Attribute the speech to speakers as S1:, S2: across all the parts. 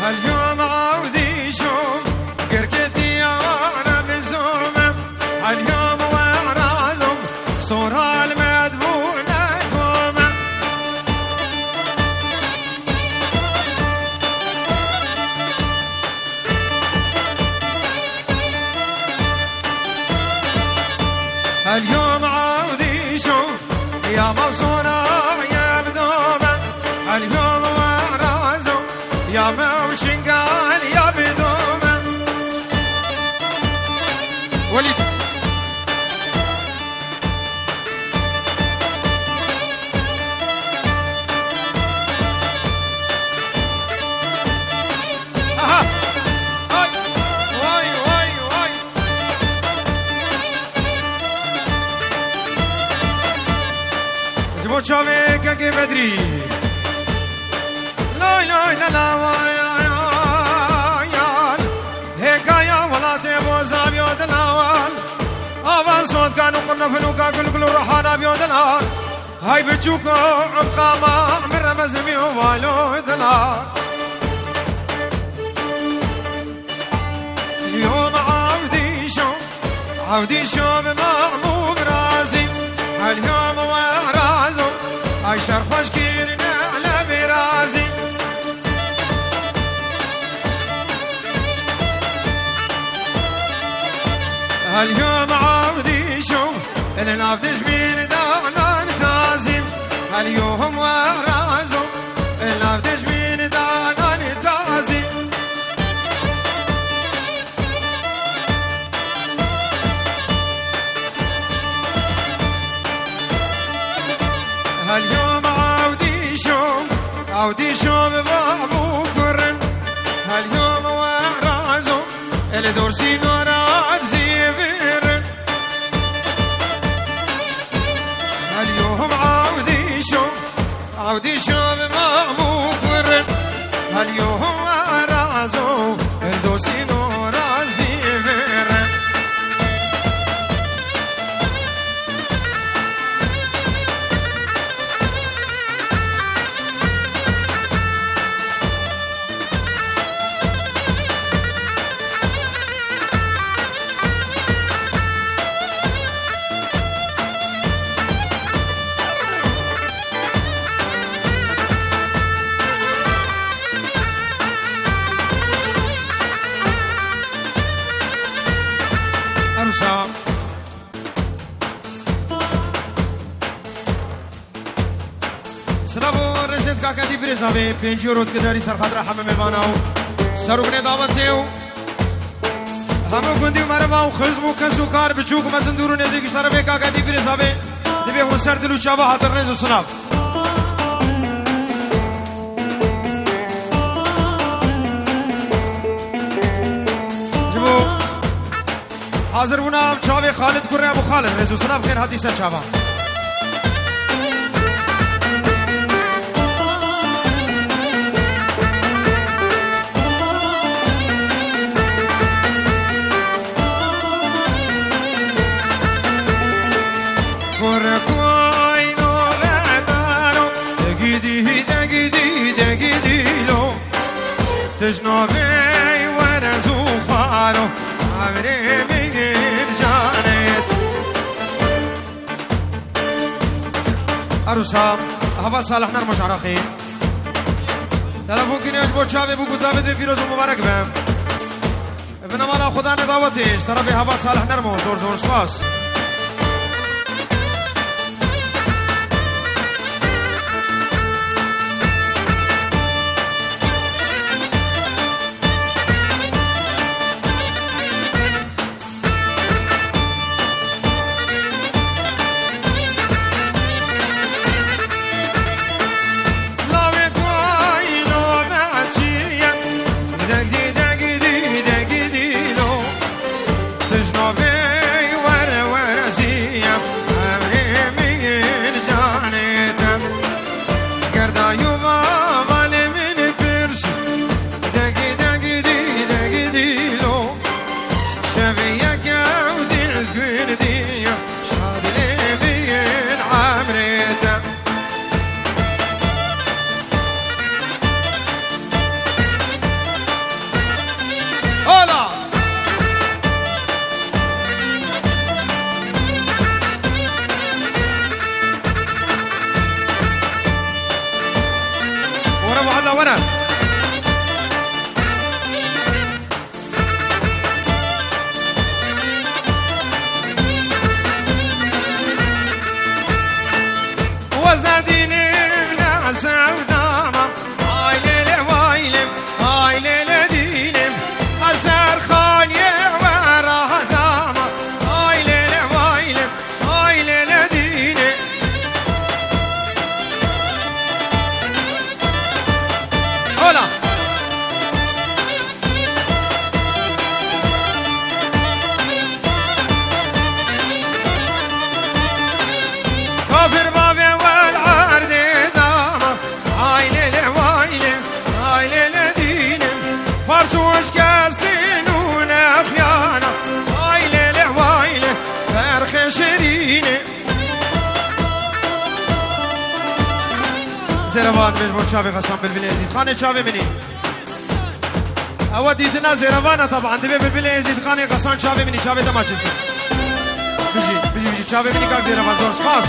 S1: اليوم عودي شوف قرقتي وانا بزومه اليوم ورازم صورة المدبونة قومه اليوم عودي شوف يا مبصورة يا بدومه اليوم ورازم يا موشنقال يا بدومه وليد چاوه که بدری لای لای دلاوان هکایا ولات بوزا بیادلوان آواز صوت کانو قرنفنو کا گل گل روحانا بیادلان های بچوکو عمقاما من رمز میوالو دلان يوم عودي شو بمعموم رازي اليوم ورازو عشر خوش كيرنا على برازي اليوم عودي شو النافذ من دانا نتازم اليوم ورازو النافذ من دانا نتازم اليوم عودي شو بابو كرن اليوم ورازو الدورسي نورات زيفرن اليوم عودي شو بابو كرن اليوم ورازو الدورسي نورات زيفرن سلام رسید که کدی برزاوی 5 یورو کداری سر خاطر همه میباناو سروگنه دعوتیو همه گندی مروا و خزمو کسو کار بچوک مزندورو نزدیکش طرفه که کدی برزاوی دیگه اون سر دلو چاوا حاضر نزو سلام جبو حاضر بونم چاوی خالد کره ابو خالد نزو سلام خیر هاتی سر چاوا تجنبي ورزو خالو عمري بغير جانيت عروسا هوا صالح نرمش عراقي تلفون كني اجبو چاوي بو گزابت فيروز مبارك بهم ابن مالا خدا نداوتش طرفي هوا صالح نرمو زور زور سپاس تجنبي ورا زيروان بيجبر شافي غسان بالبلي يزيد خاني شافي مني أود ديتنا زيروان طبعا دبي بالبلي يزيد خاني غسان شافي مني شافي تماشي بيجي شافي مني كاك زيروان زور سباس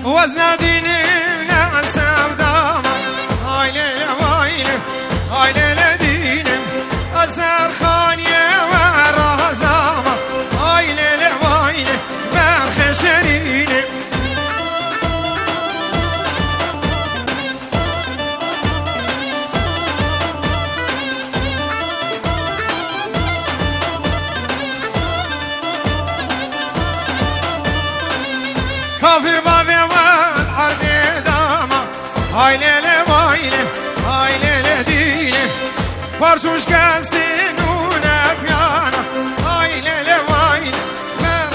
S1: وزن ديني لأسف داما هاي ليلة وايلة هاي ليلة ديني أسر خانية ورازامة هاي ليلة وايلة برخشريني كافي بابي والعرض داما هاي ليلة وايلة هاي ليلة ديني فرسوش كاستين ونفيانا هاي ليلة وايلة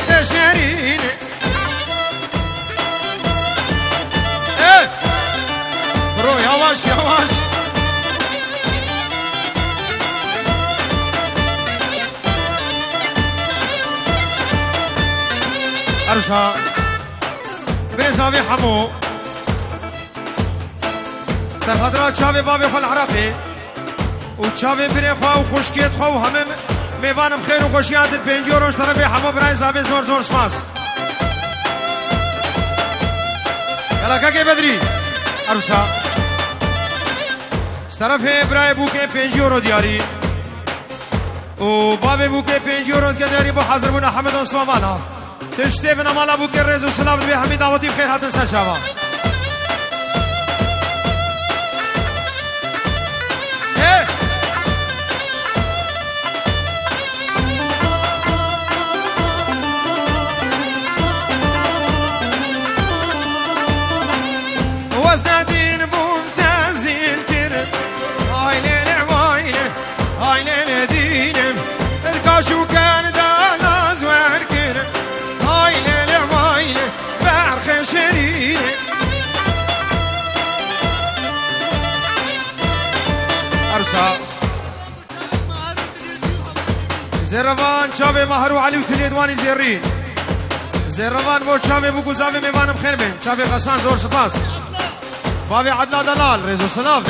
S1: برخشريني ايه برو يواش يواش أرشا بريزابي حمو سرخدرات شابي بابي خو العراقي وشابي بري خو وخشكيت خو وهم ميوانم خير وخوشيات البنجورون اشتربي حمو بريزابي زور زور سماس يلا كاكي بدري أرسا اشترفي براي بوكي بنجورو دياري وبابي بوكي بنجورو دياري بو حضر بونا حمد وصمامانا تشتيفنا مالا بوكي الرئيس وسلام بي حميد عوضي بخير هاتن سر شابا ايه وزن دين ممتاز دين كرم هاي ليلة وايلة هاي ليلة دينم الكاشو كان دانا زوار كرم هاي ليلة وايلة برخشريني أرسا زيروان شابي مهرو علي وتليدواني زيرين زيروان بو شابي بو قزافي ميوانم خير من شابي غسان زور سپاس بابي عدلا دلال ريزو سلام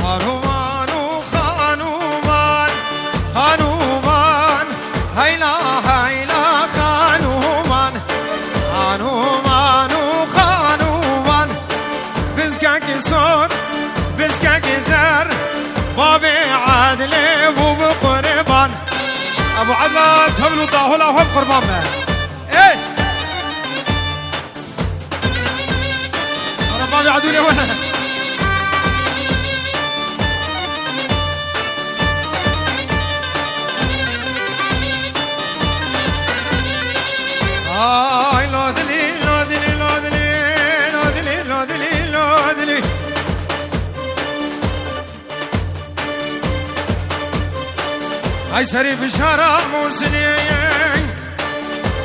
S1: خانومان وخانومان خانومان هيلا هيلا خانومان خانومان وخانومان بزكاكي صوت بزكاكي زر بابي عادلي وبقربان ابو عدلا تهبلوا طاهولا وهم قربان به ايه انا بابي عدولي وين هاي لودلي لودلي لودلي لودلي لودلي لودلي هاي سري بشارة موسنين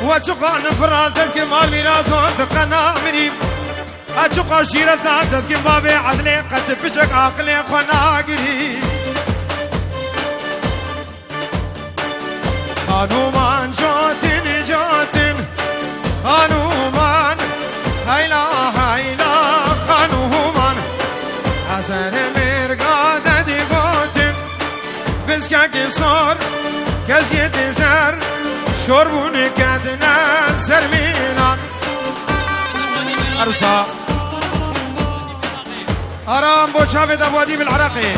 S1: واتشقى نفراتك كمال ميراتون تقنا مريم اتشقى شيرتاتك كمابي عدلي قد بشك عقلي خنا قريب خانومان جوتن جوتن خانومان هيلا هيلا خانومان حسن مرقادة دي قوتن بسكاكي صور كزيت زر شربون كاتنا سرميلان أرسا أرام بوشافي دابوادي بالعراقي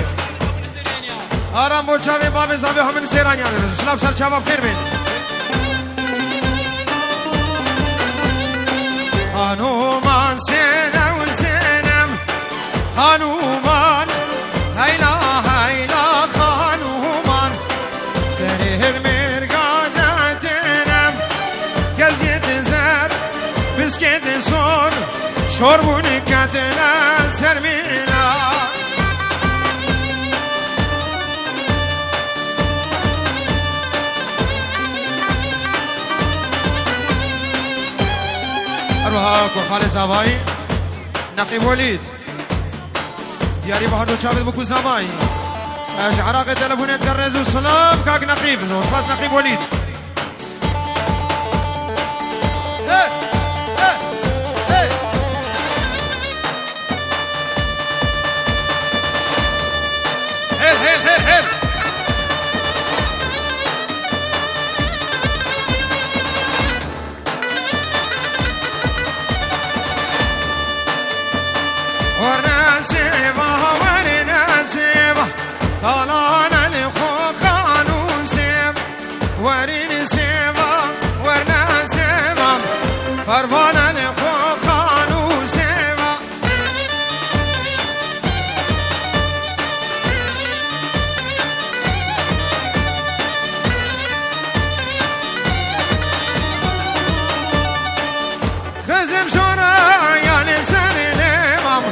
S1: أرام بوشافي بابي زابي هم من سيرانيان سلام سر شباب خير بين خانومان سينم وسينم خانومان هيلا هيلا خانومان سرير مرقادة تنم كزيت زر بسكيت صور شربون كاتنا سرمينا أروها مبارك وخالد زاباي نقيب وليد دياري بحدو شابد بكو زاباي عراق تلفونات كرز وسلام كاك نقيب بس نقيب وليد هيل ورنا سيبا طلعنا لخوخان وسيب ورين سيبا ورنا سيبا فربانا لخوخان وسيبا خزم شرايا لسان الامام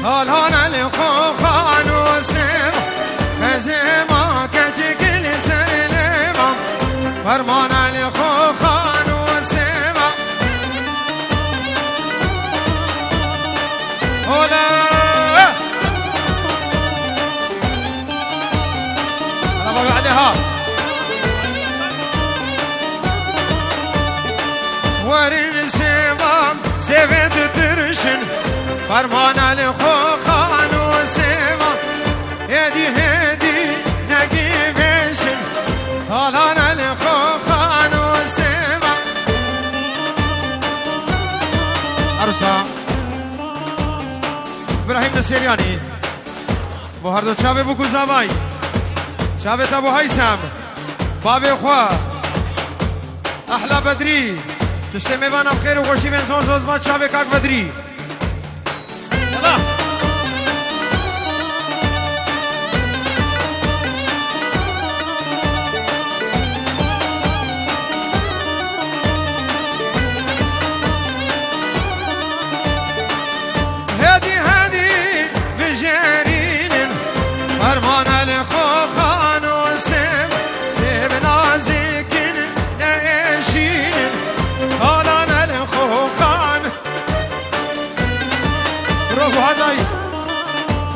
S1: طلعنا لخوخان وسيبا خزيما كجيكل سر الامام فرمانا لخوخان وسيما هلا هلا بعدها ورين سيما سيفت ترشن فرمانا لخوخان وسيما هدي نقيبشن طالنا لخوخان وسيما عروسا ابراهيم نسيرياني بوهردو چاوه بو گوزاوای چاوه تابو هيثم بابي خوا احلى بدري تشتي ميوانا بخير وخوشي من زون زوزما چاوه كاك بدري يلا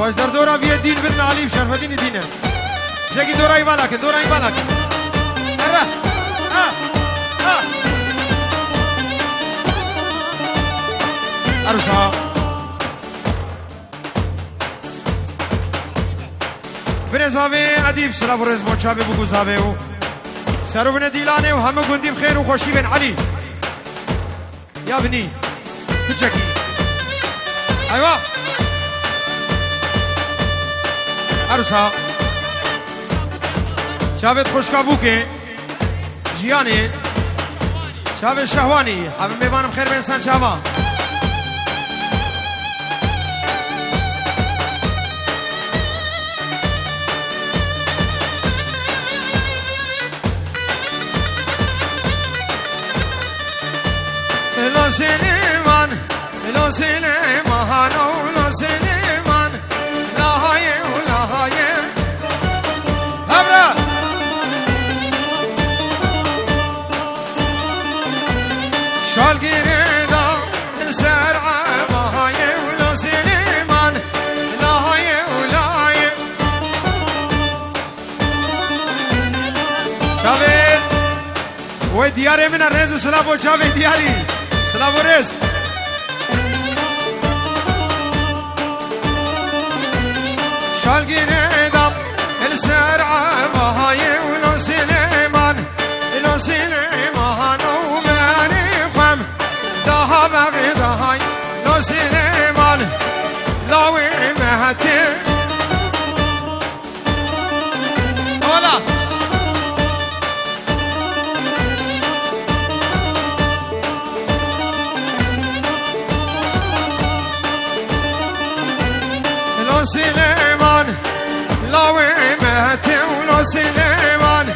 S1: خوش در دورا وی دین بن علی شرف دین دینه جگی دورا ای بالا کن دورا ای بالا کن اره عروسا برزاوی ادیب سلام و رزمون چابه بگو زاوه و سرو بن دیلانه و همه گندیم خیر و خوشی بن علی یا بنی بچکی ایوه عروسا چاوت خوشکابو که جیانه چاوت شهوانی همه میوانم خیر به انسان چاوا لو سلیمان لو سلیمان لو سلیمان لاهای لاهای هبرا شال گیره دا سرعه ماهای لو سلیمان لاهای لاهای شاوید و دیاره من رز و سلام و شاوید دیاری سلام و رز شالقين دم السرعة مهاي ولو سليمان لو سليمان وماني خم دها بغي دهاي لو سليمان لو مهتي ولا لو سليمان لو مهتي ولو سليمان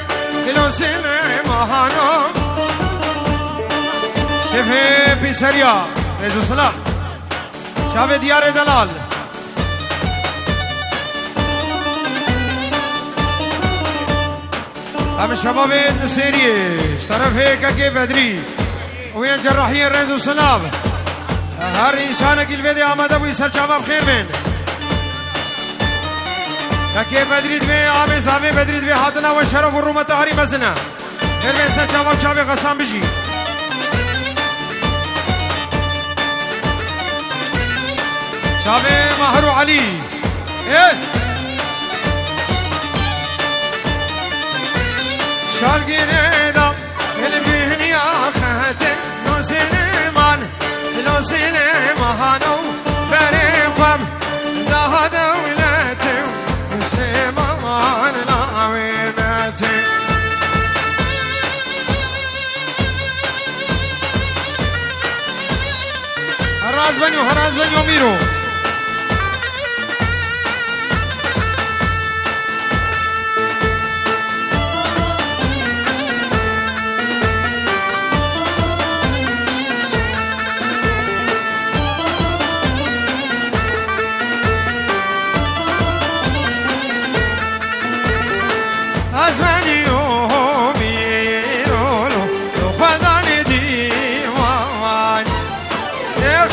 S1: لو سليمان شفه بسريا رزو سلام شاوه ديار دلال هم شباب النسيري طرف هيك كي بدري وين جراحين رزو سلام هر انسان گلوی آمده بوی سر چاوا بخیر من تکی بدرید بی آب زاوی بدرید بی حاتنا و شرف و رومت هری مزنه هر بی سر چاوا چاوی قسم بجی چاوی مهر و علی شالگینه دا البینی آخته لو سلیمانو بری خوام ده دولته سلیمان لاویمته هراز بنیو میرو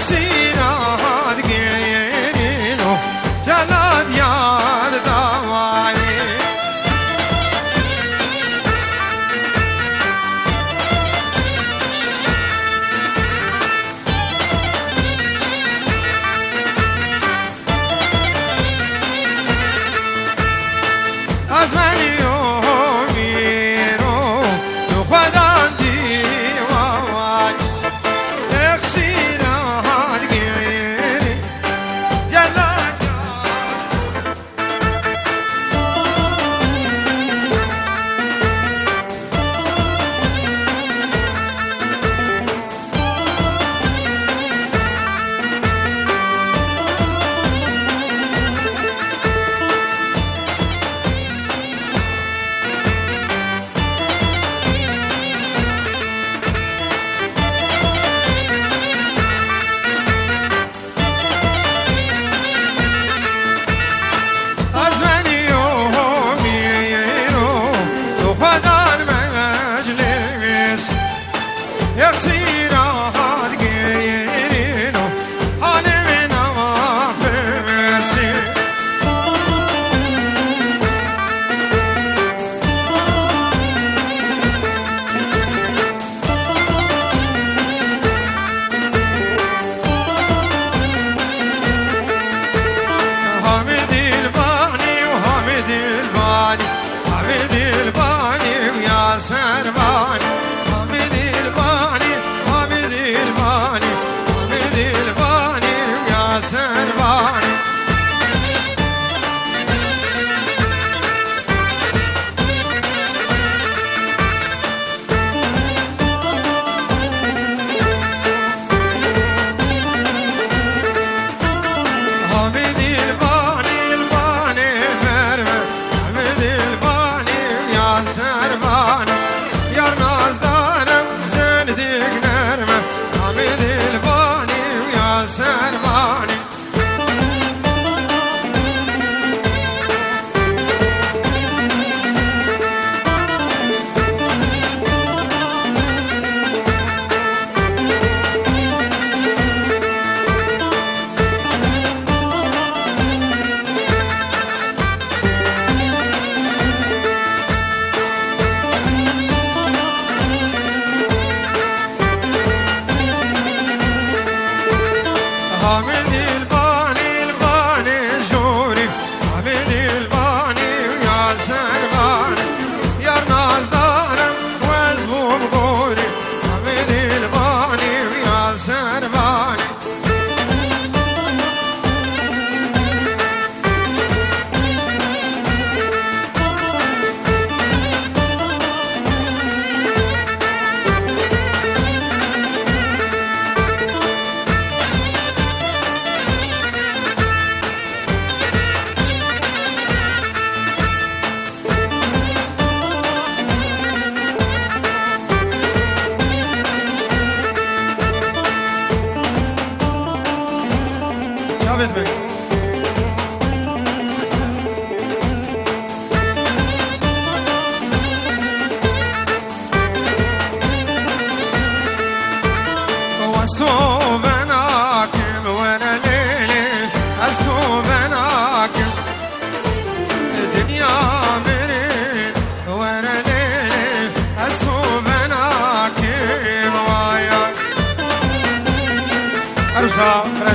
S1: سيرات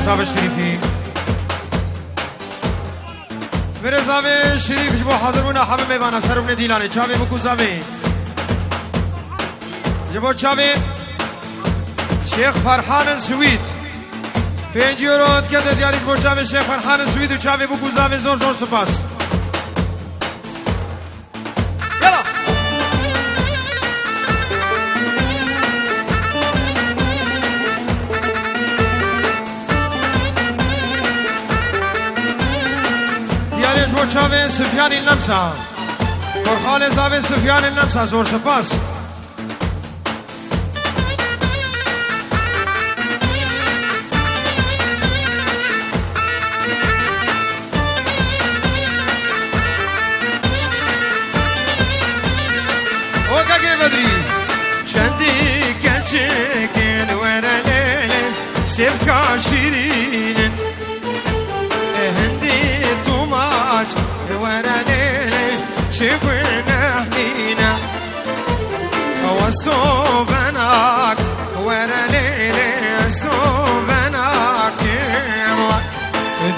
S1: برزاوي الشريفي برزاوي الشريف جبو حاضرونا حمام ميوانا سرم نديلاني چاوي بكو زاوي جبو چاوي شيخ فرحان السويد 5 يورو كده دياريش بو چاوي شيخ فرحان السويد و چاوي بكو زاوي زور زور سپاس يلا دياريش بو چاوي سفيان النمسا قرخال زاوي سفيان النمسا زور سپاس شكل ورا ليلة سبكا شيرين هندي طماج ورا ليلة شبنا هنينا وستو بناك ورا ليلة استو بناك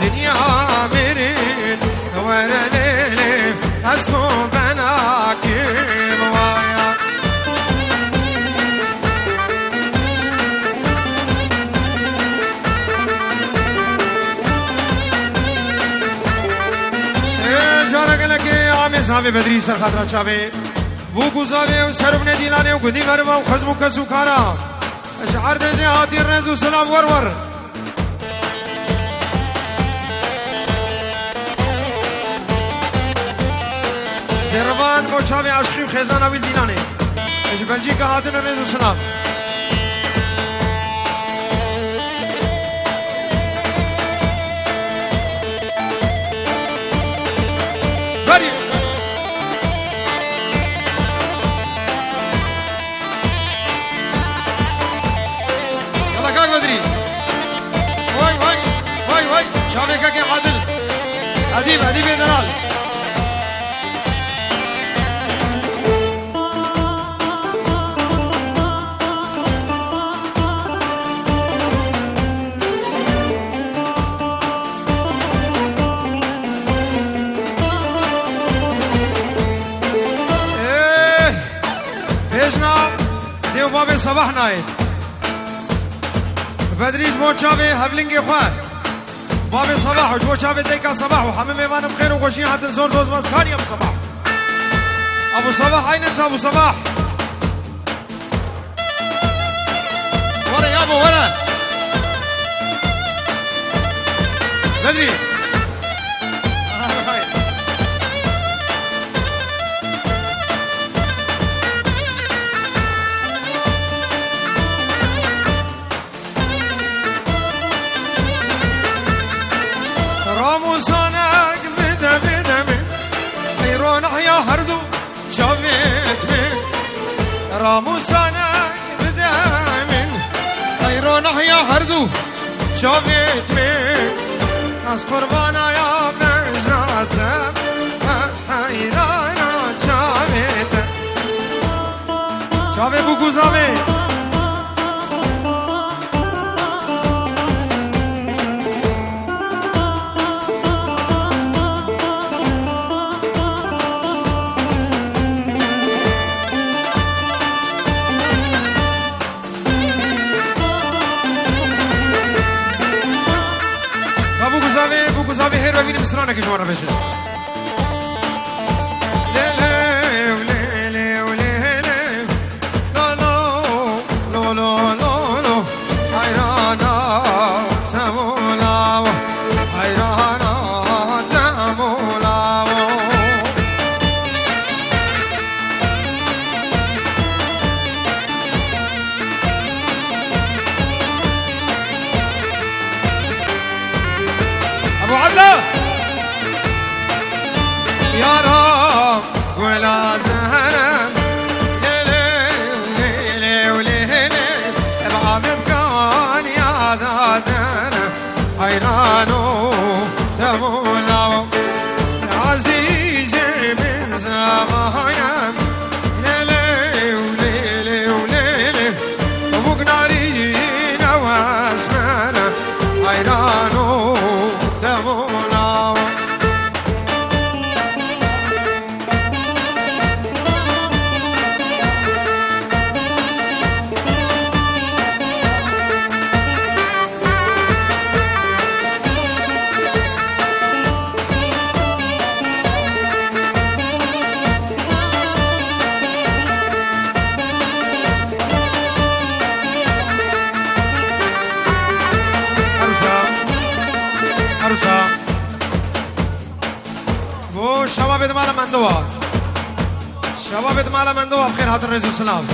S1: دنيا مرين ورا ليلة استو بناك زاوی بدری سر خاطر چاوی بو گزاوی و سرب ندیلانه و گدی مروا و خزمو کسو کارا اشعار دجی هاتی رنز و سلام ورور زروان بو چاوی عشقی و خیزان اویل دیلانه اش بلجیکا هاتن رنز و سلام بری شامي كاكي عادل أديب دلال فيجنا ديو بابي صباح نايت بدريش موشابي هبلنجي خواه بابي صباح وجبو شابي ديكا صباح وحمام ايمان بخير وغشين حتى زور دوز مسكاني ابو صباح ابو صباح اين انت ابو صباح ورا يا ابو ورا بدري راموسانك بدا من خيرون يا هردو شافيت من راموسانك بدا من خيرون يا هردو شافيت من ناس قربانا يا بنجاتم ناس حيرانا شافيت شافي بوكو زامي زاوی هر ببینیم سرانه که شما بشه ابو عدله شباب مال مندوا شباب مال مندوا بخير هات الرئيس والسلام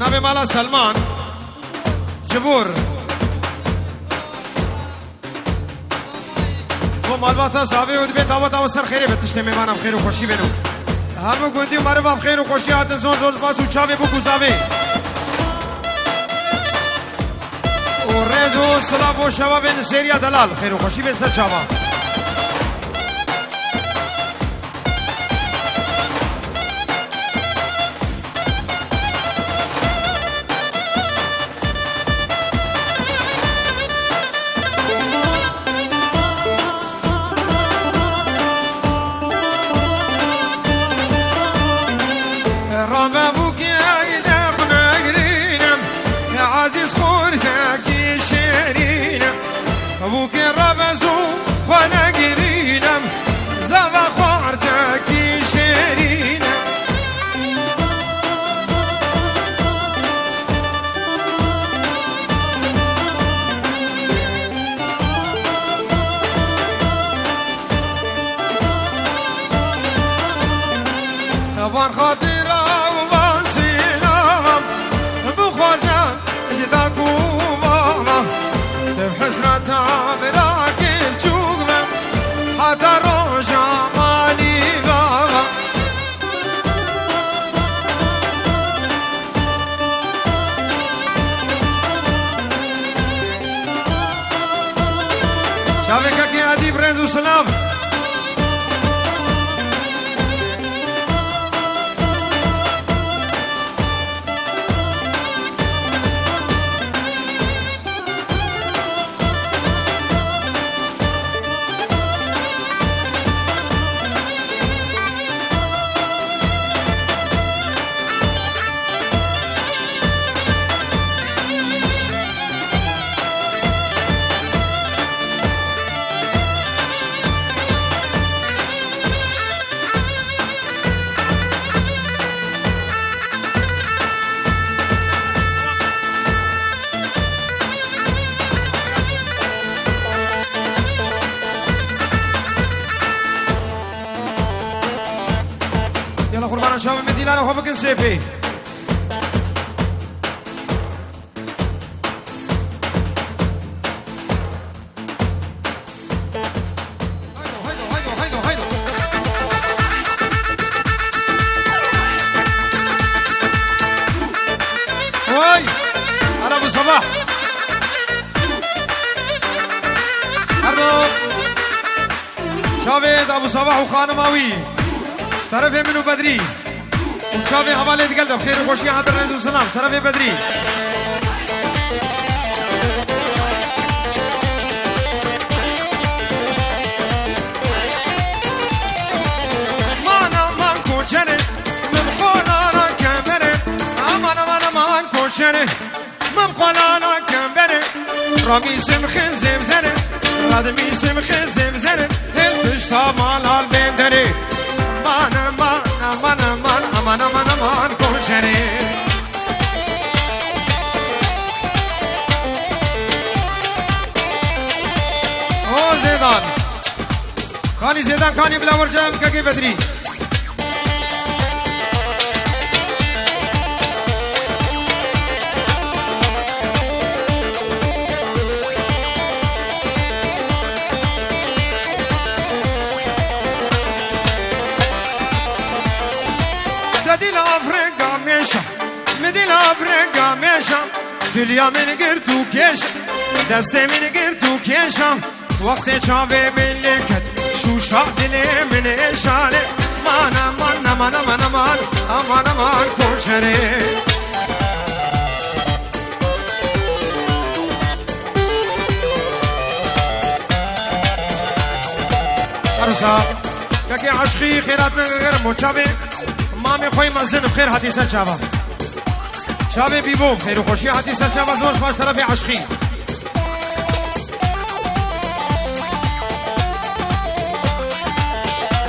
S1: نبي مالا سلمان جبور و مالباتا صاحبي ود بين دعوت او سر خير بتشتي ميمانا بخير وخوشي بينو همو گوندي مروا بخير وخوشي هات زون زون باسو چاوي بو گزاوي و رزو سلام و شباب سيريا دلال خير وخوشي بين سر چاوا وان خاطره و سلام بخوازم جداكو ماما بحسرتها براكل شوقم حتى روجا مالي بابا شافك كي ادي برنس وسلام يلا قربان شباب مدينة أنا خوفك نسيبي واي أنا أبو صباح أردو شابد أبو صباح وخانماوي طرف منو بدري وشافي حوالي تقلدم خير وخوشي حضر الرئيس والسلام طرف بدري مانا مان كوشني مبخولانا كمبري مانا مان كوشني مبخولانا كمبري رامي سمخن زمزني رادمي سمخن زمزني البشتا مالال بندري aman konçeri O Zedan Kani Zedan kani bila varacağım kaki bedri ميشا مدل ابرقا ميشا تليا من قرتو كيشا دستي من قرتو كيشا وقت شافي باللكت شو شادلي من إشالي مانا مانا مانا مانا مان أمانا مان كوشري أرسا كاكي عشقي خيرات نغير مو شابي مامي خوي مزن بخير هاتي سر شابا شابي بيبو خير وخوشي هاتي سر شابا زوج باش طرفي عشقي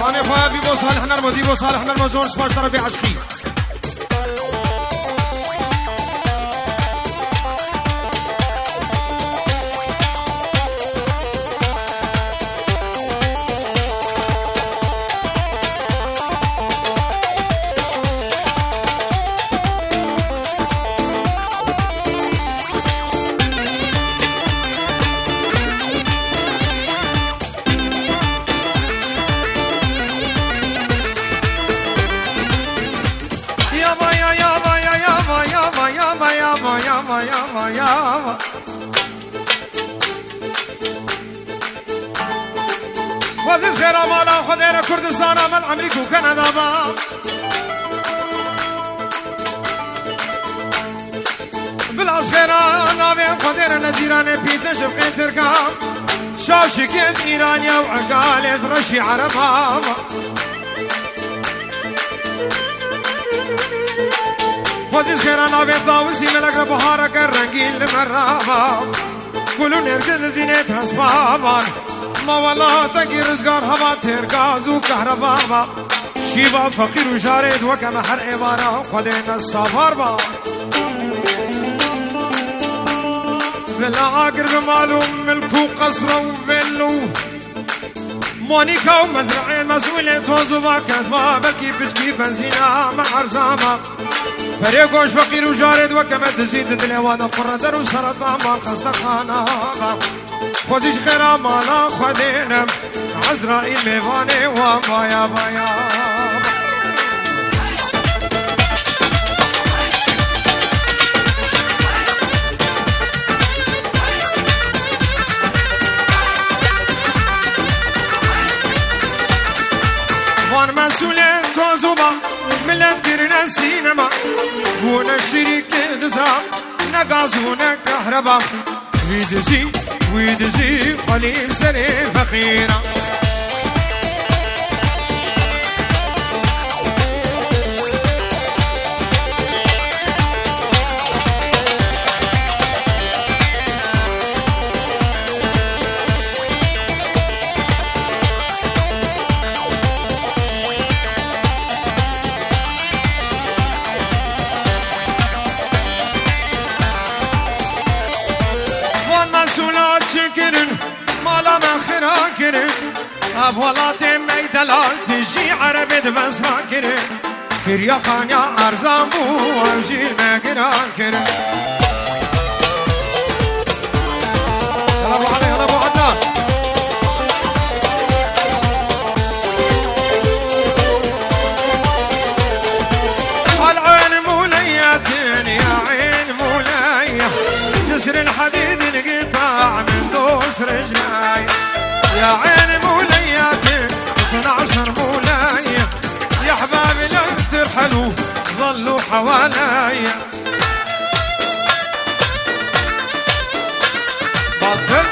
S1: مامي خويا بيبو صالح نرمو ديبو صالح نرمو زوج باش طرفي عشقي ياما وزيز خير مالا خدير كردستان مال امريكا وكندا با بلاش خير ناوي خدير نجيران بيزا شفقين تركا شاشكين ايرانيا وعقالة رشي عربا وزيز خير ناوي طاوسي ملك بهارك الرنجيل مرابا كلو نرجل زينت هسبابان ما والله تقي رزقار هوا ترقاز وكهرباء شيبا فقير وجارد وكما هر عبارة قدين السفر با فلا عقرب معلوم ملكو قصر وفلو مونيكا ومزرعين مسؤولية توزوبا كتبا بلكي بجكي بنزينة مع عرزاما فريقوش فقير وجارد وكما تزيد دليوانا قردر وسرطان ما خصد خانا خوزيش خيرا مالا خدينم عزرائيل ميواني وبايا بايا وان مسؤولين توزوبا ملت كرنا السينما ونشريك دزام نقازونا كهربا ويدزي قليل سنة فقيرة مالا من خيرا كرن أفولات ميدلال تجي عربي بس ما كرن كريا خانيا أرزان بو وجيل مقران كرن يلا أبو علي يلا أبو عدنان العين مولية يا عين مولية جسر الحديد انقطع من دوس رجلاي يا عين مولياتي 12 مولاي يا حبابي لم ترحلوا ظلوا حوالاي بطل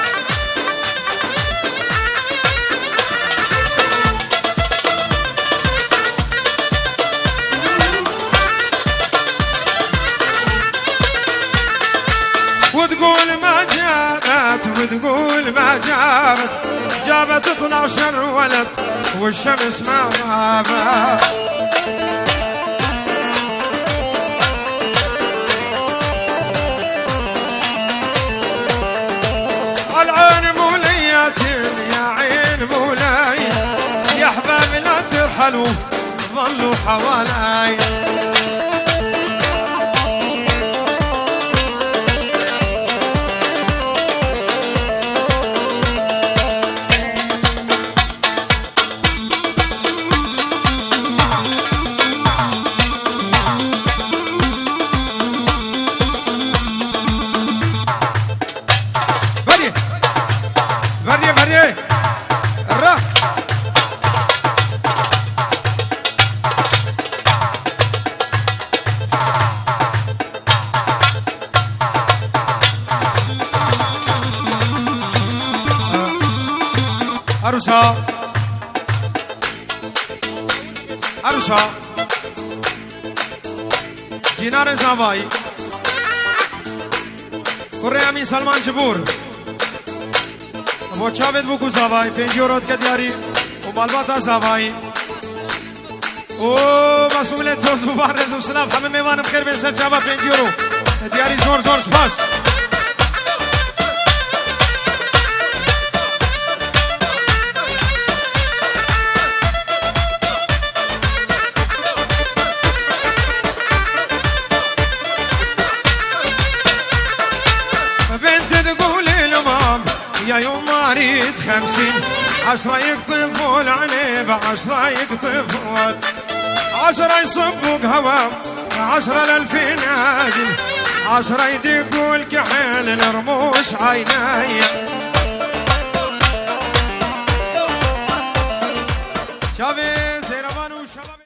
S1: وتقول ما جابت وتقول ما جابت 12 ولد والشمس ما غابت العين مولية يا عين مولاي يا احبابي لا ترحلوا ظلوا حوالاي عروسها عروسها جينار زاباي كوري امين سلمان جبور بو چاوید بو کو زاباي 5 يورو كدياري ومالباتا زاباي او مسئول توست مبارز و سلام همه میوانم خیر به سر چاوا 5 يورو دیاری زور زور سپاس يا يوم مريض 50 10 يقطفوا العنب 10 يقطفوا 10 يصبوا قهوة 10 للفناجل 10 يدقوا الكحل الرموش عيناي شافي سيربان وشباب